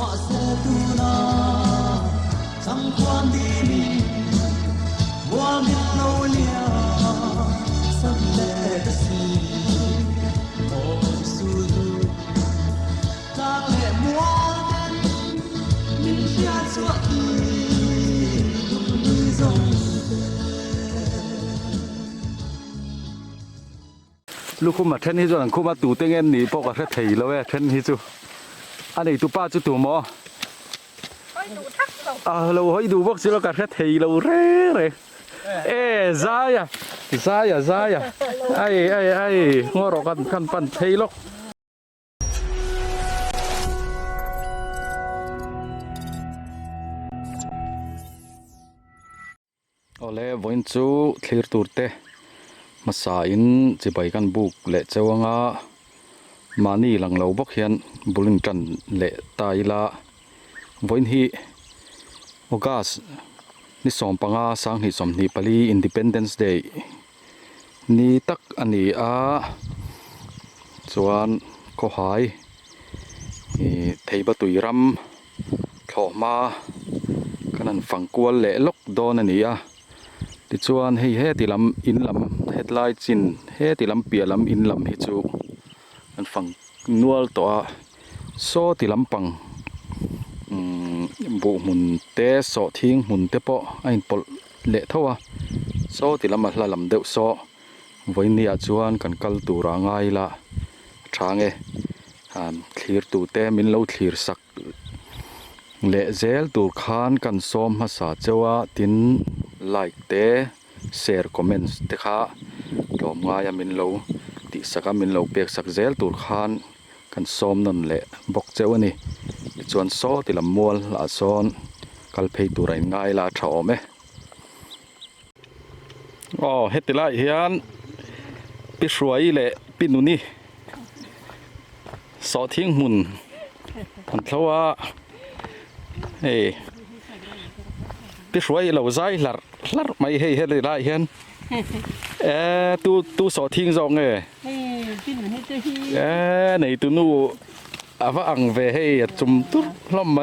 họ sẽ tu na chẳng quan đi mình qua biết lâu lia sắp lệ ta si ôi su du ta lệ mua mình chia chúa kỳ núi rồngลูกคุ้มมาเทนฮิจูนังคุ้มมาตู่เต็งเงินนี่พวกก็เทยแล้วเว้ยเทนฮิจูอันนี้ตู่ป้าจูตู่หมอเราให้ดูพวกสิเราก็เทยเราเร่zayaไอ้หัวเรากันปั่นเทยลกโอ้เล่วันจูเคลียร์ตูร์เตมาสายนจะไปกันบุกเละเจ้าง่ามานี่หลังเราบอกเห็นบุลิงจันเละตายละวันที่ออกัสนี่สองปังอาสังหิสมนิปลี Independence Day นี่ตักอันนี้ส่วนก็หายเทยบตุยรำถอมาขนาดฝั่งกวนเละลกโดนอันนี้ดิจวนให้ติลำอินลำเฮดไลท์จินติลำเปียลำอินลำฮิจูอันฝั่งนัวตัวโซติลำปังบุหมุนเตะโซทิ้งหมุนเตะปะไอ้ปลเละเท่าโซติลำมาละลำเดือดโซวันนี้จวนกันกัลตูร่างไงละช้างเคลียร์ตูเตะมินเล่าเคลียร์สักเละเซลตูขานกันซ้อมภาษาเจ้าตินไลค์เตะแชร์คอมเมนต์เตะค่ะลมง่ายมินเล่าติสักมินเล่าเปียกสักเซลตูขานกันซ้อมนั่นแหละบอกเจ้านี่ส่วนโซ่ติลำมัวลาซ้อนกัลเพยตูไรง่ายลาชาวเมอ๋อเฮติไลเฮียนปิสวยเละปินุนี่สอทิ้งหุ่นอันเท่าว่าปิสวยเราใจหลัดไม่ให้เฮติไลเฮียนตู้สอทิ้งซองในตู้นู้ว่าอังเวให้จุ่มตุ๊ดล้อมไหม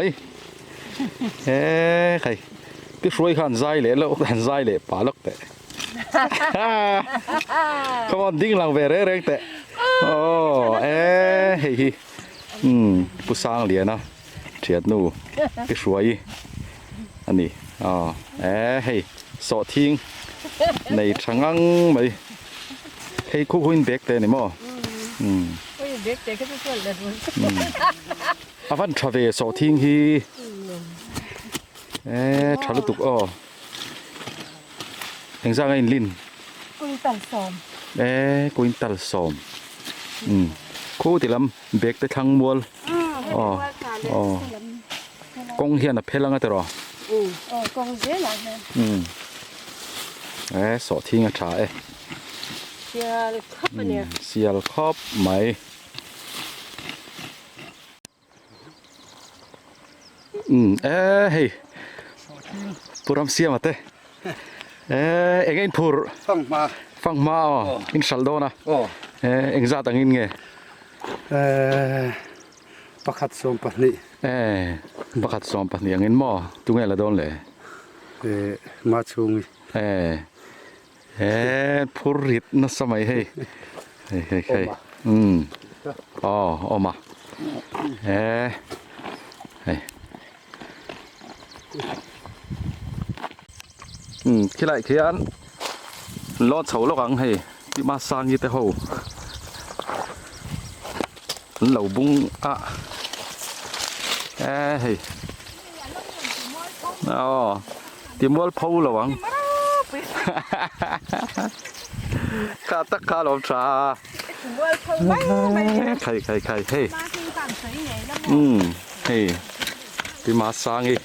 ใครปิสวยขันใจเลยแล้วขันใจเลยป่าล็อกแต่เขาบอกดิ้งหลังเวเร่งแต่โอ้เฮ้ยผู้สร้างเหรียญนะเฉียดนู่ปิสวยอันนี้อ๋อเฮ้ยสอทิ้งในช่างไหมให้คู่หุ่นเด็กแต่นี่มั้งเด็กก็จะช่วยเลยวันทราเวสอทิ้งฮีทราลุตุกอ้อเห็นสร้างไอ้ลินกุยตัลสอมกุยตัลสอมคู่ติลำเบกแต่ทั้งมวลกงเฮียนเพลังแต่รอกงเสียหลังสอทิ้งอ่ะถ่ายเสียลครอบเนี่ยเสียลครอบไหมเฮ้ยพูดรำเสียมาเต้เอ็งเอ็นพูดฟังมาอินสัลโดนะเอ็งจะตั้งอินไงประคัดสมปนี่ประคัดสมปนี่ยังเงินหม้อตุ้งไงละโดนเลยมาชงพูดริดนะสมัยเฮ้ออกมาขี้ไรขี้อันรอดเสาลกังให้ที่มาสร้างยี่แต่หูเหล่าบุ้งเฮ้ยที่มัวพูระวังข้าตักข้าหลอมชาใครเฮ้ยเฮ้ยที่มาสร้างอี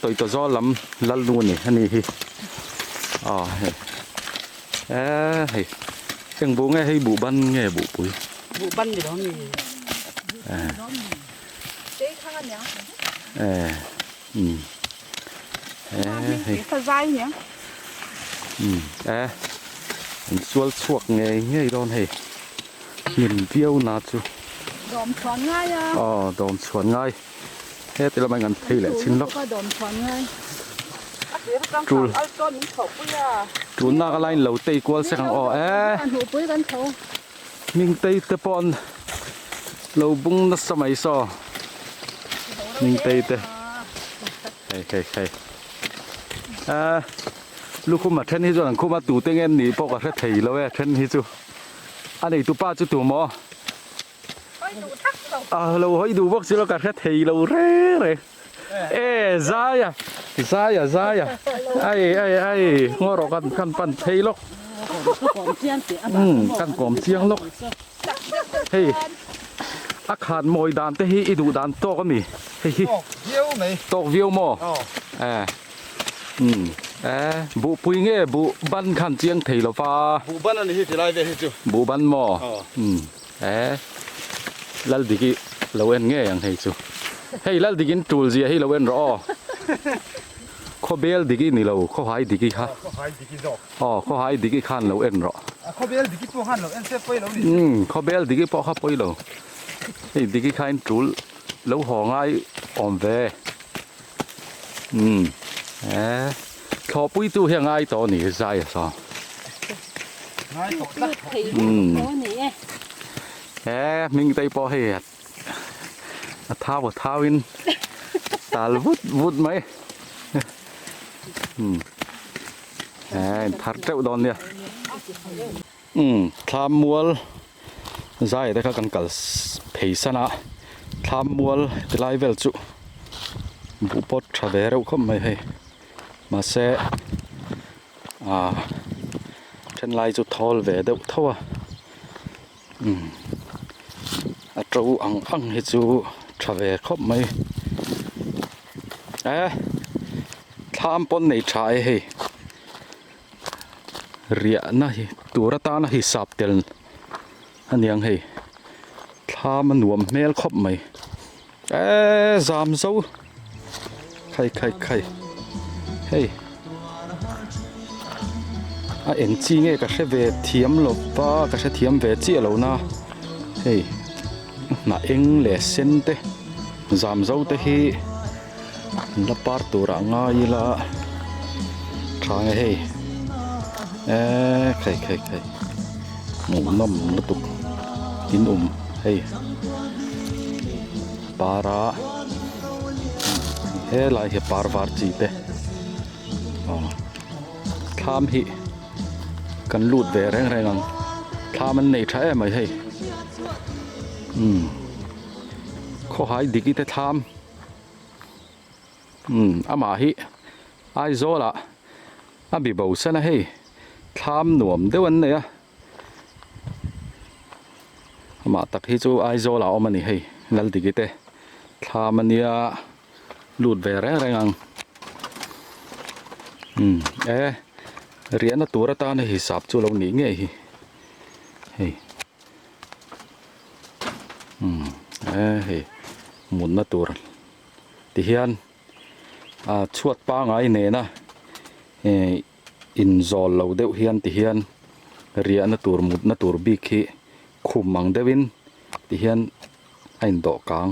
ตัวซ้อลำลัลนูนี่อันนี้เฮ้ยยังบุ้งไงให้บุบันไงบุปุยบุบันอยู่ตรงนี้เฮ้ยภาษาเนี่ยส่วนสวกไงโดนเฮ้ยหินเบี้ยวนาจู ดอมชวนง่ายอ่ะ อ๋อดอมชวนง่ายเฮ้แต่ละมันกันทีแหละชิ้นล็อก ก็ดอมชวนง่าย จูล เอาต้นมันเขาปุ้ยอ่ะ จูนนักอะไรเหลาตีกวลเสียงอ๋อเอ๊ะ อันหูปุ้ยกันเขา มิงตีตะปอนเหลาบุ้งนัสมัยซอมิงตีตะใครลูกคุมาเทนฮิจูหลังคุมาตูเต็งเงินหนีพวกกระเทยแล้วเว้ยเทนฮิจูอันนี้ตัวป้าจุตัวหมอ ไปดูทักเรา เราให้ดูพวกสิเรากระเทยเราเร่เอ๊Zayaไอ้หัวเรากันปั่นเทยล็อก ของเจียนเสีย กันกลมเสียงล็อกเฮ้ยอาคารมวยดานแต่ฮีดูดานโตก็มีเฮ้ย Yêu mày. ตกวิวมอ Ờ. บุปุยเงี้ยบุบันขันเจียงเทยเราฟ้า Vụ bắn này thì lại về hết chưa? บุบันมอแล้วดิกี้เราเอ็นเงี้ยยังเฮ้ยจูเฮ้ยแล้วดิกินจูลเสียให้เราเอ็นรอข้อเบลดิกี้นี่เราข้อหายดิกี้ค่ะ Có hai tí cái giỏ. ข้อหายดิกี้ขันเราเอ็นรอ Có biết tí cái phố han rồi em sẽ quay lâu đi. ข้อเบลดิกี้ปอข้าปุยเราเฮ้ยดิกี้ขันจูลเราห่อง่ายอ่อมเวขอปุยจูเฮียง่ายตัวนี้ใช่สอ Ngay tổ ลู tắt. กถีบเขาหนี มิงไตปอเฮียท้าวท้าวินตาลวุดไหมทัดเจ้าดอนเนี่ยทำมัวใจแต่ก็กันกัลเพย์สนะทำมัวที่ไล่เวลจุบุปผาเวรเขาไม่ให้มาเสฉันไล่จุดทอลเวเดวเท่าเจ้าอังให้จูทาเวเขาไม่ทำปนในชายให้เรียนะฮิตัวรัตานะฮิสับเตลอันยังให้ทำมันหนวมเมลคบไหมจามเจ้าใครเฮ้ยเอ็นจีเงี้ยก็แค่เวทียมหลบป้าก็แค่เทียมเวจีเหล่านะเฮ้ยน่าเอ็งเล่เซนเตจามเจ้าเตฮีนับปาร์ตัวร่างง่ายละทางเฮ้ยใครหมูน้ำนุตุกกินเฮ้ยปาระเฮ้ยลายเฮปาร์วาร์จีเตทำฮิกันลูดเวแรงงังทำมันในใช้ไหมเฮ้ยข้อหายดิกิเตทำอามาฮิไอโซละอาบิบาวเซนะเฮ้ยทำหนวมเดี๋ยววันเนี่ยมาตักฮิจูไอโซละอมันนี่เฮ้ยนั่นดิกิเตทำมันเนี่ยลูดเวแรงงังเรียนตัวรัตานฮิสับจูเราหนีไงเฮ้ยเฮ้ยหมุนนะตัวที่เฮียนชวดป้าไงเนี่ยนะอินจอลเราเดียวเฮียนที่เฮียนเรียนนะตัวหมุนนะตัวบิกิคุมมังเดวินที่เฮียนไอ้ดอกกลาง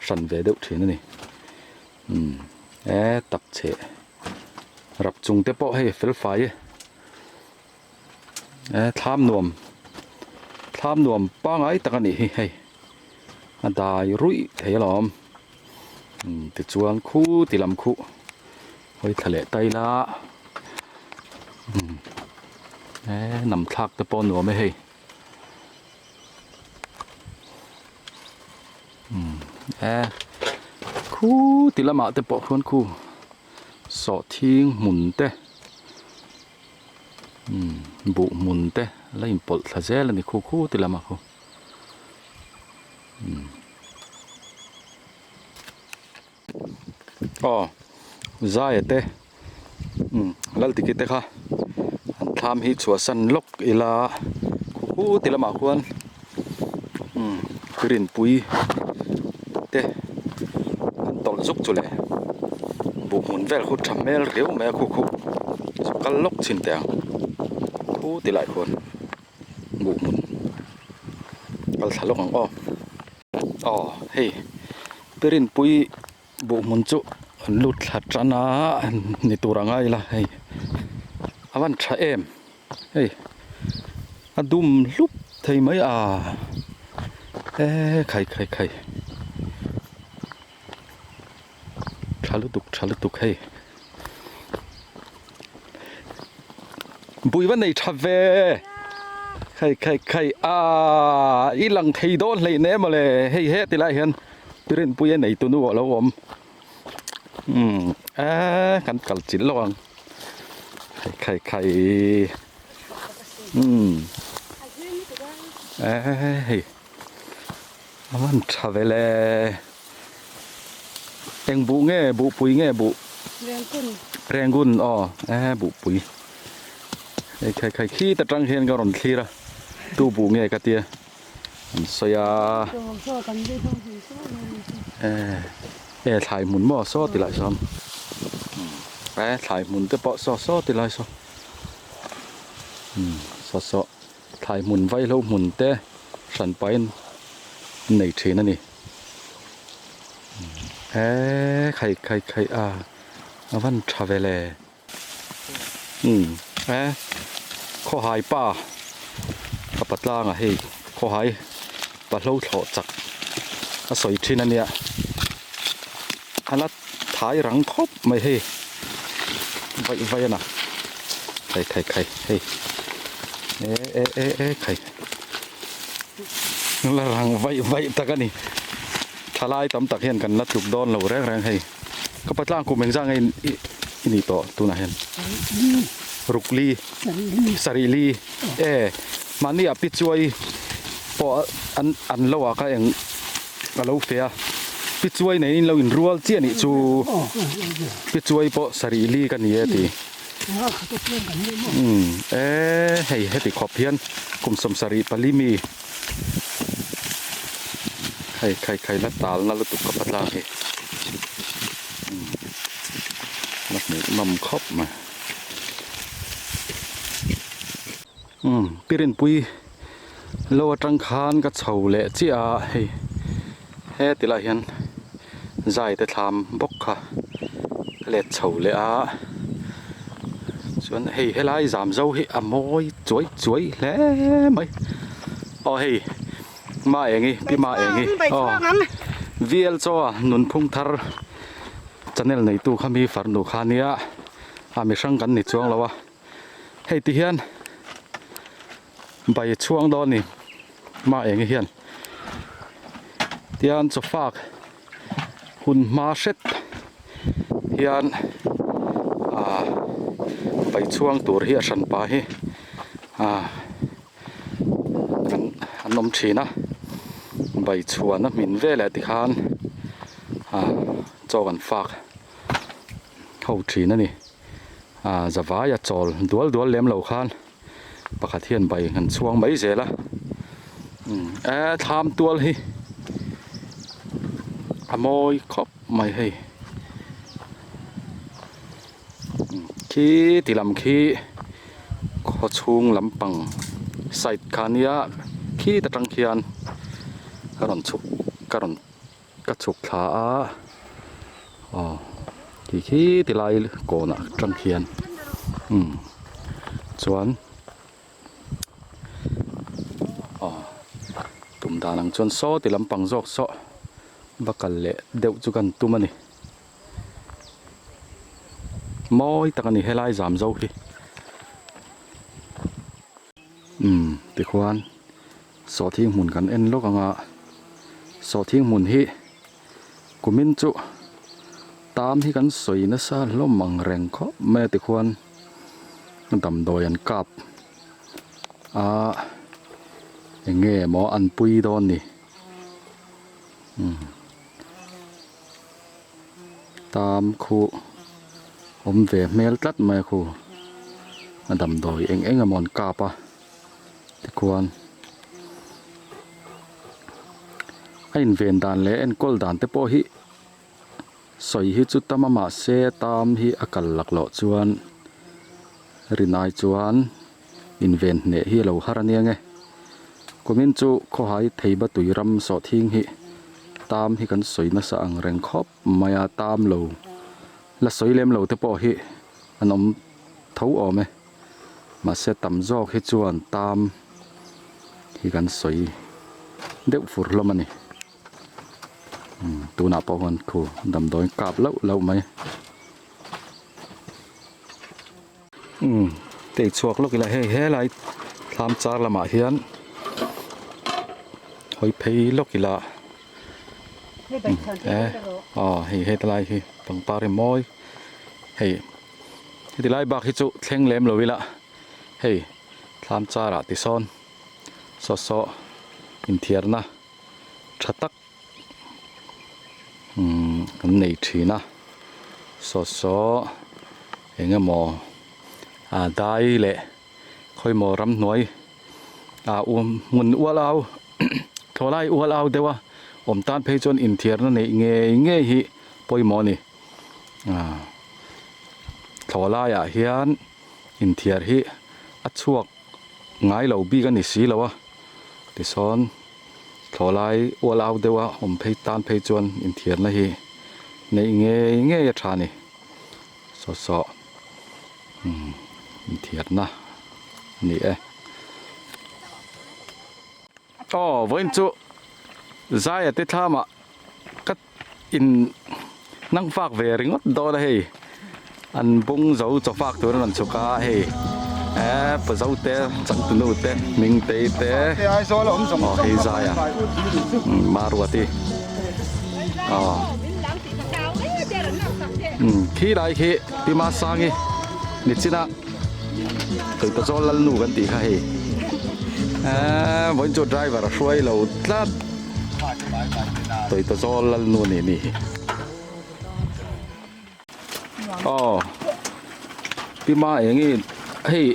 สันเวเดียวทีนี่ตักเชะรับจุงเตปให้เฟลไฟทำนวมป้าไงตะกันนี่ให้ได้รุ่ยเที่ยวล้อมติดจวนคู่ติดลำคู่ไว้ทะเลไตละนำทักตะปอนหนัวไม่ให้คู่ติดละหมาตะปอคนคู่สอดทิ้งหมุนเตะบุหมุนเตะแล้วอินปลทะเจแล้วนี่คู่ติละมาคู่ใจเตะแล้วติกิเตะค่ะทำฮิตชัวสันลกอีลาคู่ติละมาควรกลิ่นปุยเตะตอลซุกจุเลยบุกหมุนเวลคุดทำเมลเรียวแม่คู่สุกัลลกชินเตียงคู่ติหลายคนบุกหมุนกัลทะลกของอ้อ อ๋อเฮ้ยเปรินปุยบุมุนจุลุดหลัดจันนะนี่ตัวรังไงล่ะเฮ้ยอาวันชะเอ็มเฮ้ยอดุมลุบเทยไหมใครชาลุตุกเฮ้ยบุยวันไหนชาเวใครอีหลังไทยโดนเลยเนี่ยมาเลยเฮ้ยติละเห็นเปรินปุยไหนตัวนู้นแล้วผมกันกัลจิตระวังใครเฮ้ยมันชาเวลเอ็งบุเง่บุปุยเง่บุ แรงกุนอ๋อบุปุยใครขี้แต่จังเห็นก็รอนขี้ละตู้บุเง่กะเตียสยาถ่ายหมุนหม้อซอติไหลซ้ำถ่ายหมุนแต่เปาะซอติไหลซ้ำซอถ่ายหมุนไว้แล้วหมุนแต่สันไปในเทนั่นนี่ใครวันทราเวลข้อหายป้ากับปัดล่างเฮ้ยข้อหายปัดเล่าถอดจักสวยที่นั่นเนี่ยอันนั้นถ่ายหลังครบไม่เฮ้ไว้นะใครเฮ้ยใครละหลังไว้ตะกันนี่ทลายตำตักเห็นกันนัดจุกดอนเราแรงให้ก็ปัดล่างกูเมงจ้างไอ้นี่ต่อตัวไหนเห็นรุกลีสารีลีมันนี่ปิดช่วยพออันเราก็เองเราเฟียปิดช่วยในเราอินรัวเจียนี่จูปิดช่วยพอสารีลีกันนี่ทีให้ติขอบเพียนกุมสมสารีปลิมีใครละตาลนั่นละตุกกับปัดล่างเฮ้นักหนึ่งนำครบมาปีเรนปุยโลจังคานก็เฉาเละจีเฮ้ติละเห็นใจแต่ทำบกค่ะเละเฉาเละส่วนเฮ้ไล่จามเจ้าเฮ้มอยจ่วยเละไหมเฮ้มาเองพี่มาเองวีเอลจ้านุนพุ่งทาร์จันเนลในตู้ขามีฝันดูขานี้มีช่างกันในช่วงแล้ววะให้ที่เฮียนใบช่วงดอนนี่มาเองเฮียนที่อันจะฝากหุ่นมาเช็ดเฮียนใบช่วงตัวเฮียสันไปอันนมชีนะใบชวนนะมินเวลติคานจอกันฝากเข้าชีนั่นนี่จะว่าอย่าจอลดวลเลี้ยมเหล่าคานปะขัดเทียนใบเงินช่วงใบเสียละทำตัวเลยมอยครบไม่ให้ขี้ตีลำขี้ขอชุงลำปังใส่คานี้ขี้ตะจังเคียนกระดอนฉุกกระดอนกระฉุกขาขี้ตีลายโกนจังเคียนส่วนตุ่มดานังจนโซ่ตีลำปังจอกโซ่บักกันเละเดี๋ยวจุกันตุ่มนี่มอยตะกันนี่ให้ไล่จามเจ้าขี้ติควานสอทิ้งหมุนกันโลกงะสอทิ้งหมุนฮิกุมินจุตามที่กันสวยนะซาล้มมังแรงเขาแม่ติควานดำดอยันกับเงี้ยหมออันปุยดอนนี่ตามคูผมเวเมลตัดมาคูดำดอยเอ็งมอนกาปะติควานไอ้เวนดานเล่นกอลดานเตปอฮิสอยฮิจุดตามมาเซตามฮิอากาศหลักหล่อจวนรินายจวนอินเวนเนฮิเหล่าฮารานียงไงกุมินจูขอให้ไทยบัตุยรำสอทิ้งฮิ tam hi kan soi na sa ang reng khop maya tam lo la soi lem lo te po hi anom thau ome ma se tam jok hi chuan tam hi kan soi deuh fur lo mani tu na po hon khu dam doi kap lo mai te chuak lo kila he lai tham char lama hian hoi phei lo kila he talai hi pang pare moi he tilai bak hi chu thleng lem lo wila he tham chara ti son so in thierna thatak kan nei thina so enga mo dai le khoi mo ram noi mun ualau tholai ualau dewa om tan phei chon in thierna nei nge hi poimo ni tholai a hian in thiar hi achuak ngai lo bi kan ni si lawa ti son tholai ualau dewa om phei tan phei chon in thierna hi nei nge ya thani so in thierna ni voin chu zai te thama kat in nang fak ve ringot do la hei an bung zo cho fak tur nan chuka hei pa zo te chang tu nu te ming te ai zo lo om hei zai marwati khi lai khi pi ma sangi ni china tôi ta zo lal nu kan ti kha hei voin chu driver ruai lo tlat tôi ta zo lal nu ni pi ma engi hei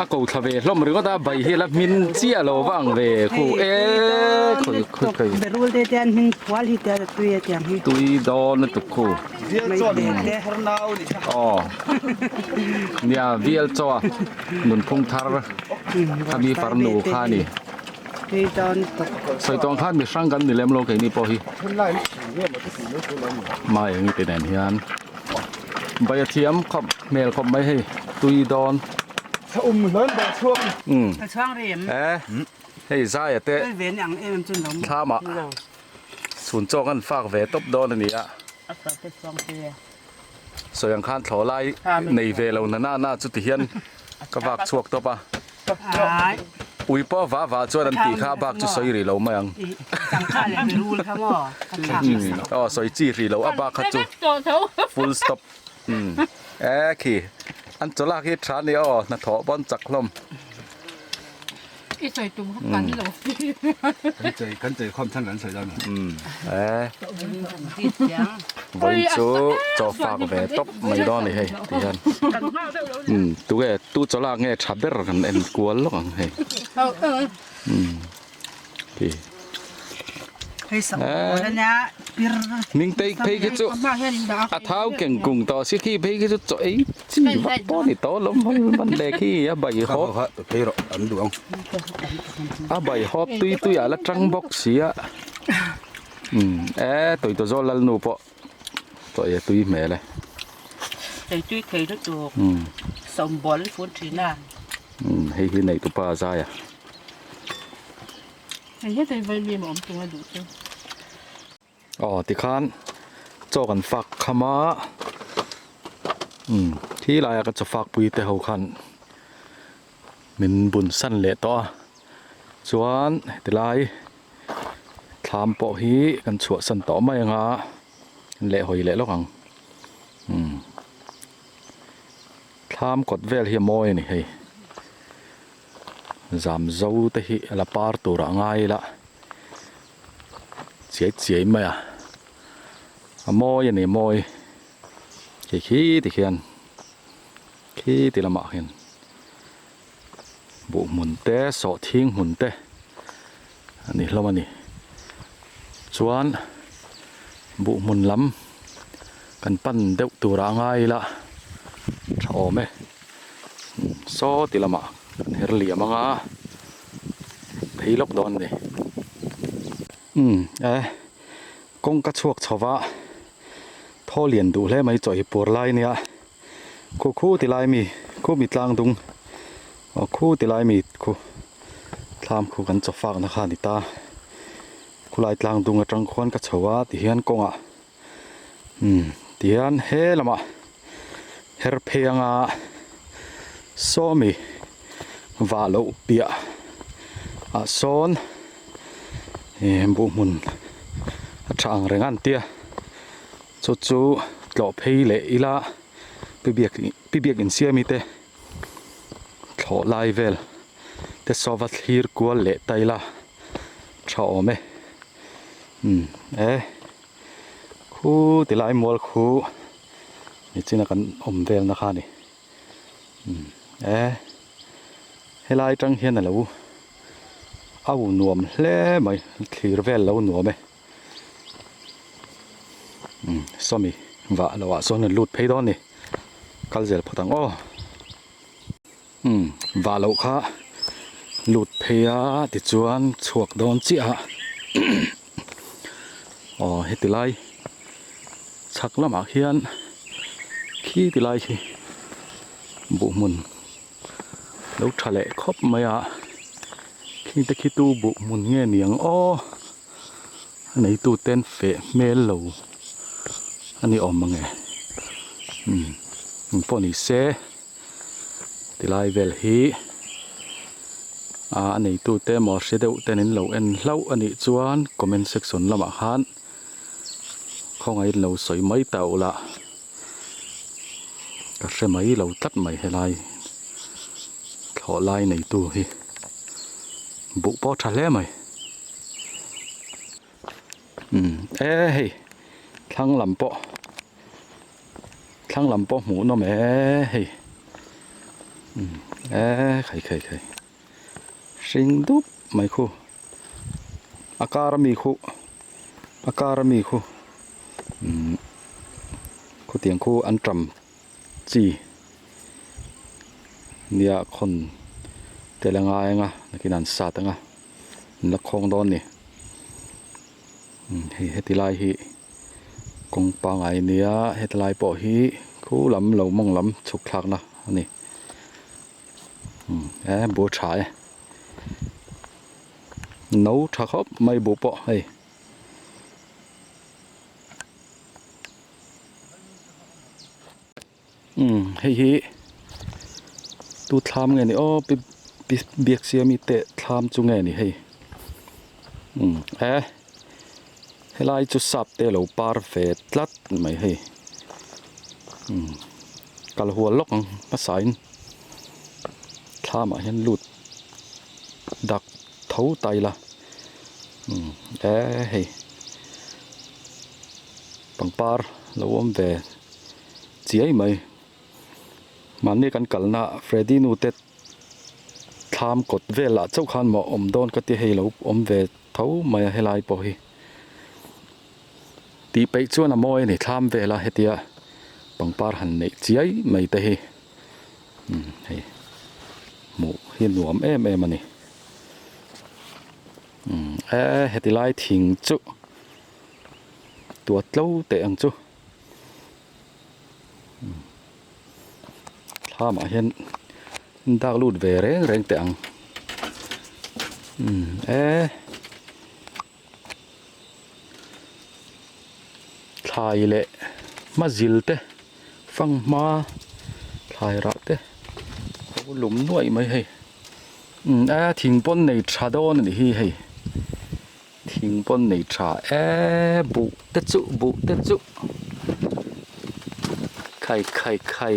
a ko thave hlom ri ko ta bai hi la min chia lo wang ve khu khoi be rul de tian hin kwal hi ta tu ye tiang hi tui do na tu khu dia cho ni har nau ni nia vial cho nun phung thar kami parnu khani ti don to soi tong khan mi sang kan ni lem lo ke ni po hi lai ni ma ti lo ko lo ma engi te den hian bai thiam khop mel khop mai hei tui don lớn ba chuông chang rem hei za ya te ven ang em chun lom thama sun cho kan fak ve top don ni a sa te song te so yang khan thlolai nei ve lo na chu ti hian ka wak chuak to pa ai ui po va chuan an ti kha bak chu soi ri lo mai ang chang kha le be rul kha mo soi chi ri lo a ba kha chu full stop khi an chola khi thra ni na tho bon chak hlom ít rồi tụm bắn lẩu kan chei khom than kan sei da voin chu cho fak ve top mai do ni hei ti han tu chola nge thaber kan en kual lo ang hei ki hei sa na pir ning tei phei ki chu a thau keng kung to si khi phei ki chu cho ei chin va po ni to lom man le khi a bai hop phei ro an du ang a bai hop tui ala trăng box sia tôi to zo lal nu po to ye tui me le thei đó tu sông bol phun thủy na hei hi nei tu pa za ya anh hết thầy vay vì mà ông tung là đủ chưa ti khan cho kan fak khama thi lai ka cho fak pui te ho khan min bun san le to chuan ti lai tham po hi kan chua san to mai nga le hoi le lokang tham kot vel hi moi ni hei zam zo te hi la par tu ra ngai la chiai mai moi ni moi khi ti khian khi ti lama hian bu mun te so thing mun te ani hlomani chuan bu mun lam kan pan deuh tura ngai la thome so ti lama her li amanga theilok don ni กงกระชวกชาวะท่อเลียนดูแลไม่จ่อยปวดไล่เนี่ยคู่ติไลมีคู่มีตลางดุงคู่ติไลมีคู่ทำคู่กันจะฝากนะคะนิตาคู่ไล่ตลางดุงจังควนกระชวะที่เฮียนกงที่เฮียนเฮละมาเฮรเพียงโซมีวาโลเปียโซนบุมุนช่างแรงงานเตี้ยจู่ๆหล่อเพลเละอีละไปเบียกอินเสียมีเตขอไลเวลแต่สวัสดีกว่าเละไตละชอบไหมคู่ติไลมัวคู่นี่จีนักันอมเวลนะคะนี่ให้ไลจังเฮียนน่ะลูเอาหนวมเล่ไหมขีรเวลแล้วหนวมไหมสมีว่าเราว่าส่วนนั้นหลุดเพดอนนี่กัลเจลพอตังว่าเราค่ะหลุดเพยติดจวนฉวกโดนจีอะเฮติไลชักละหมากเฮียนขี้ติไลขี้บุมุนแล้วทะเลครบไหมขี้ตะขี้ตู้บุมุนเงี้ยเนียงอันไหนตู้เต้นเฟะเมลโลอันนี้ออกมาไงพวกนี้เซ่ติไลเวลฮีอันนี้ตู้เต้หมอเสด็จเต้นนินเหลาเหลาอันนี้จวนคอมเมนต์เซ็กชันละมาฮันของไอ้เหลาสวยไม่เต่าละก็ใช่ไหมเหลาตัดไม่ให้ไลขอไลในตู้ฮีบุปผาทะเลไหมเฮ้ยทั้งลำปอหมูน้อแม่เฮ้ยไข่สิงดุบไม่คู่อาการมีคู่คู่เตียงคู่อันจำจีเนี่ยคนแต่ละงายงะนักนันสัตงะนักคงโดนนี่เฮติไลฮีกงปังไอเนี้ยเฮติไลปอฮีคู่ลำเหลามองลำฉุกทักนะนี่บัวฉายnấu chả khóc mày bố bọ hay hay tu tham nghe này việc xe mi tệ tham chung nghe này hay hay lại chút sập tê lẩu par phê lát mày hay cả là hùa lóc bắt sải tham mà hiện lụt đặc thấu tay là hey bằng par lâu ôm về chỉ ấy mày mà này căn cẩn na Freddy nu tết tham cột về là châu khan mà đòn cái tia hay lâu ôm về thấu mày hay lại bỏ hi tí bấy chuan là môi này tham về là hết tia bằng par hẳn này chỉ ấy mày tê hi hey mũ hiền nuông em mà nàyเฮติไลทิ้งจุตัวเต้าเตะอังจุถ้ามาเห็นดากลูดเวรแรงเตะอังทายเละมาจิลเตะฟังมาทายรักเตะหลุมน่วยไหมให้ทิ้งปนในชาโดนนี่ให้ทิ้งปนในชาบุเตจุไข่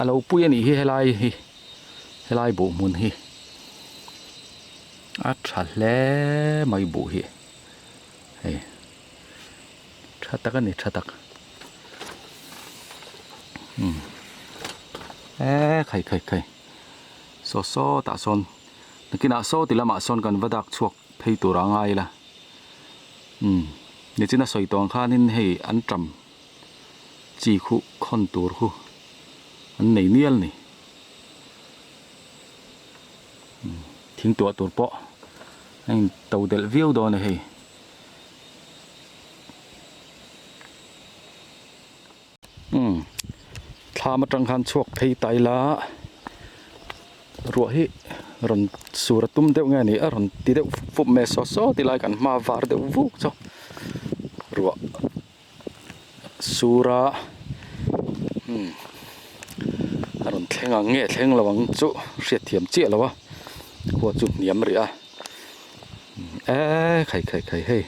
เราปุ้ยนี่ให้ไล่บุมุนให้ชาเล่ไม่บุให้ชาตักนี่ชาตักไข่โซตาซอนนักกินอาโซติละมาซอนกันวัดักชวกเพย์ตัวร่างไงล่ะนี่จีน่าสวยตองข้านินให้อันจำจีคุคอนตัวคุอันไหนเนียลนี่ทิ้งตัวเปาะ anh tàu del view đó này thà mà trăng khăn chuộc thấy tay lá ruột hi rồi sura tum đeo nghe này rồi tí đeo phục mẹ so thì lại cần mà var đeo vuốt cho ruột sura rồi thèn là bằng chỗ siết thiểm chia là wa của chút niệm rồi khai hey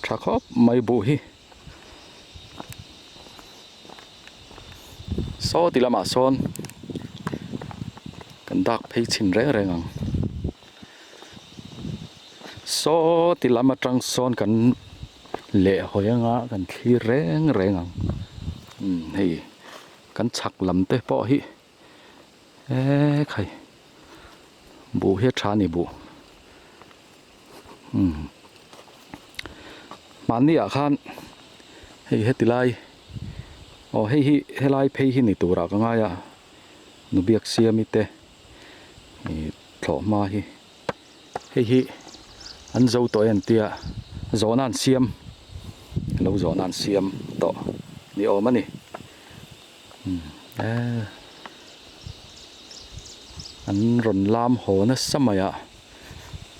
chắc khó mấy bộ hi so thì là mà son cần đặc phải chín rẽ ngang so thì là mà trăng son cần lệ hồi ngã cần khi rẽ ngang thì cần chắc lắm tới bỏ hi khai bộ hết trà này bộ mà ní à khan hết thì lại hey lai pay hi ni tura ka nga ya nu biak siam ite thlo ma hi an zo to en tia zo nan siam lo zo nan siam to ni o mani an ron lam ho na samaya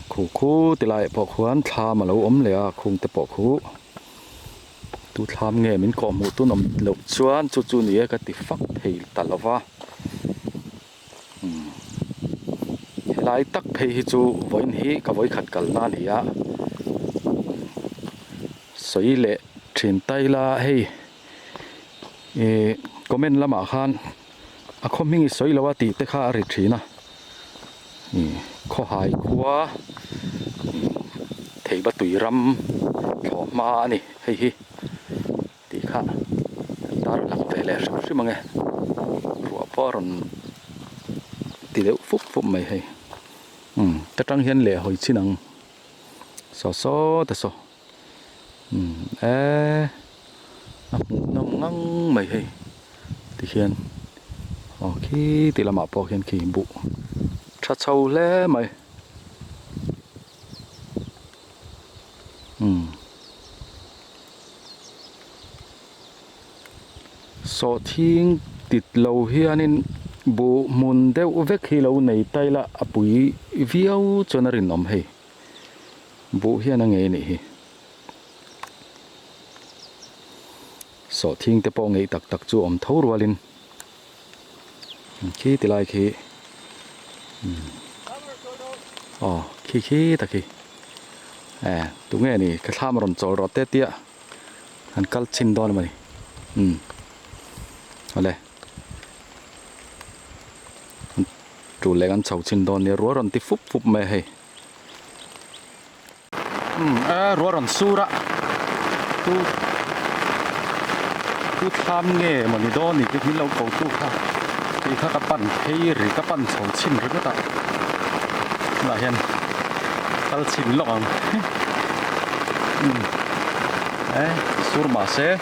khu ti lai po khuan thla ma lo om le a khung te po khu tu tham nghe mình có một tu nằm lộc chuan chu này cái tì phắc thì tạt lava lại tắc thì chu với hi cả với khát cẩn nan hi á sấy lệ trên tay là hay comment là mà khan không mình sấy là tì tê khá rít chi na khó hại quá thấy bắt tùy ram thọ ma này hay thì khá ta làm về lẽ sao chứ mà nghe của phò rồi thì đều phúc mày hay ta trăng hiền lẽ hồi chi năng so ta so nằm ngang mày hay thì hiền khi thì làm bỏ hiền khi bụ chặt sâu lẽ mày so thiên tịt lâu hi nên bộ môn đeo vét khi lâu này tay là bụi viau cho nó rình nằm hay bộ hi nó nghe này so thiên te po nghe tắc chu om thâu rồi lên khi thì lại khi khi ta khi tụi nghe này cái tham rộn trội rót tết tiệt hắn cắt chín đòn mà này đây chủ lấy ăn chầu chín đòn này rúa rộn tí phúc mẹ hay rúa rộn su ra tu tham nghe mà đi đó này cái lâu cầu tu ha thì các bạn thấy rồi các bạn chầu chín rồi đó ta là hiện cắt chín lỏng sur mà sẽ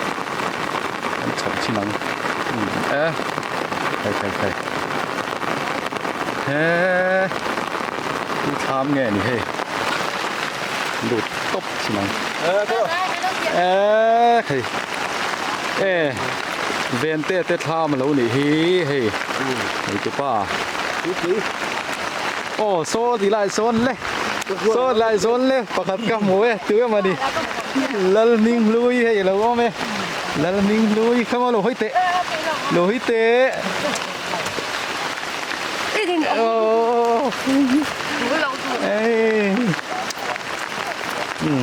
chầu chín lỏng thầy tu tham nghe này lụt tóc chín lỏng thầy ven tê tham lâu này hey cái pa số thì lại số lại bạc hạt cam muối tưới mà đi lal minh lui hay là không em lal minh lui không có lỗi tệ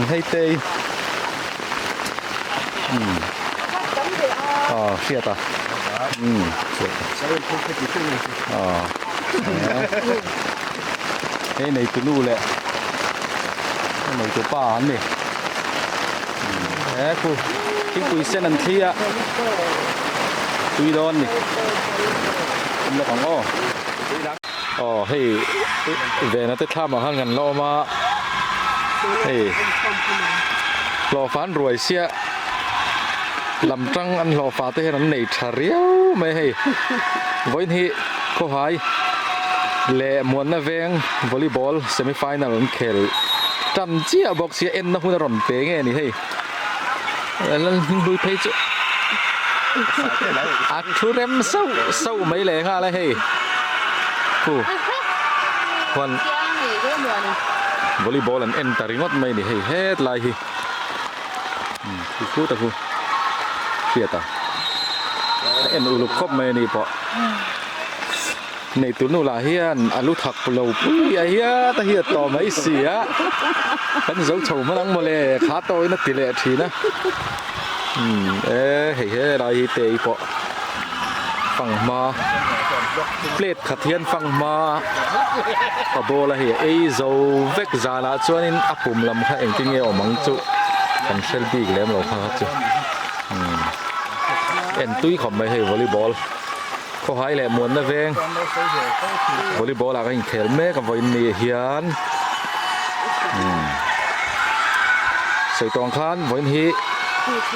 hay tê xia ta cái này từ nu lẹ cái này từ ba anh này cô cái quỳ sen ăn thia quỳ đòn này không là bằng hey về nó tới tham mà hàng ngàn lo mà hey lo phán rồi xia làm trăng ăn lò phá tới nó nảy chả riêu mày hay với thì cô hỏi lệ muốn na veng volleyball semi final khel trăm chia box chia en na hun ron pe nge ni hei lan lui thấy chỗ à thu rem sâu sâu mấy lệ ha lại hei ku hoàn volleyball an entering ngot mai ni hei het lai hi ku ta ku kia ta en uluk khop mai ni po này tụi nó là hiền alu thật lâu bùi hiền ta hiền to mấy xì á vẫn giống chầu mà đang mua lề khá tôi nó tỷ lệ thì nó ê hề hề đây tệ bộ phẳng mà plate khát hiền phẳng mà ở bộ là hề ấy dầu vết già là cho nên áp bùm làm khai anh kinh nghe ở mắng trụ còn selfie cái em rồi khá chứ em túi không mấy hề volleyball có hai lệ muốn na veng volleyball là cái hình khel mê cái vòi nề hiền sợi tòng khan vòi hi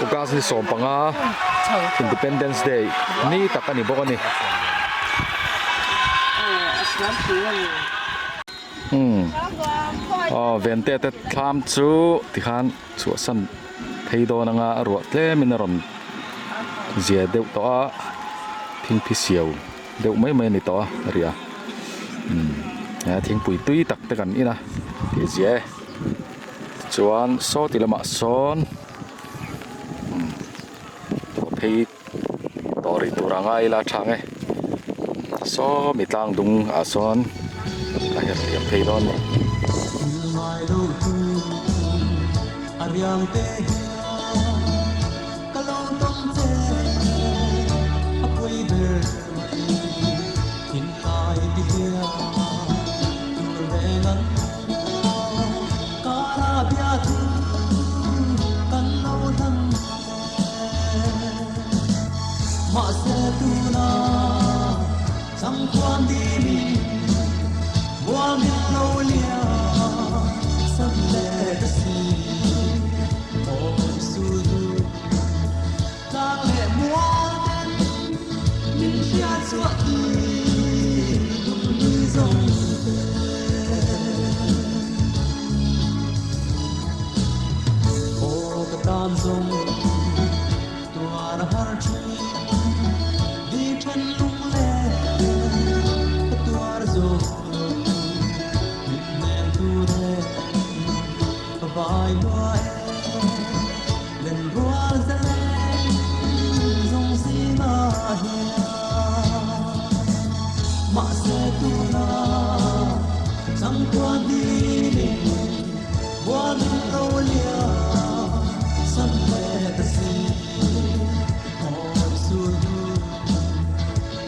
uka sin som panga Independence Day ni takani boko ni vente te tham chu ti khan chu san thei do na nga ruat le min ron zia deuh to a thing phi siêu deuh mấy mấy này to ria thing pui tui tak te kan ina ti zia chuan so ti lama son phei tori turanga ila thange so mi tlang dung a son a her tiam phei don mai đâu tu ariang te kalong tong te apoi ber in kai ti hia tu vengan kara bia tu kan lo thang ma se tu na sang quan đi mua miếng nấu lia sắp lệ ta xì ôi su ta lệ mua tên những chia chua đi đừng đi dòng ô cái tan dòng tua đã har chi đi trên lung lệ cái tua đã dòng vai loa lên rua ra dòng si na hia mà sẽ tu na chẳng qua đi qua đi đâu lia sân về ta si hồi xuân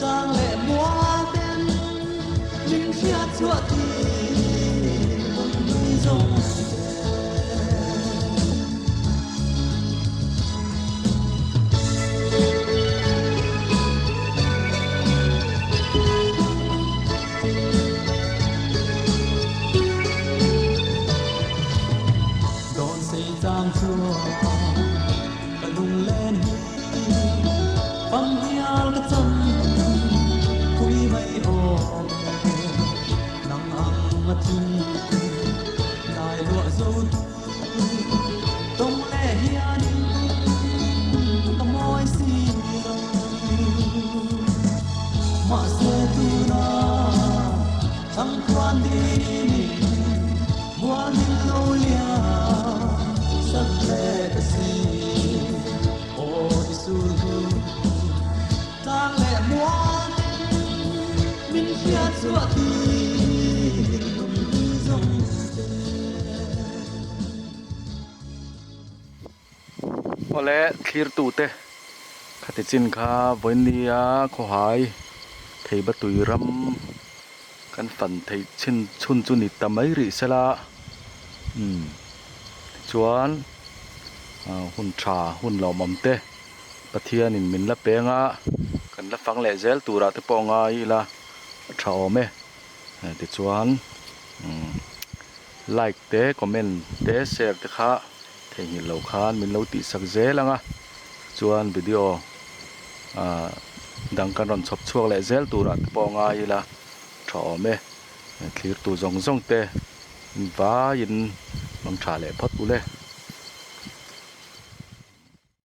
càng lệ mua tên những chia chuột đi dòng giang chua cả lung lên băng hial cái chân cúi mây ô nắng ấm mặt chung lại lụa dâu tông lệ hiền tông môi xì mà xe tu na thăng quan đi mua những lâu lia sắp lệ ta xì ôi su tang lệ mua mình chia chua đi dòng có lẽ khir tu te khát chín kha với nia có hai thầy bắt tui ram kan phần thầy chín chun chun đi tầm ấy rì xe la chuan hun trà hun lò mầm te pathian in min la pe nga kan la phang le zel tura te po nga i la tha ome te chuan like te comment te share te kha thei hi lo khan min lo ti sak zel anga chuan video dang kan ron chop chuak le zel tura te po nga i la tha ome thlir tu zong zong te in va in mang tha le phat u le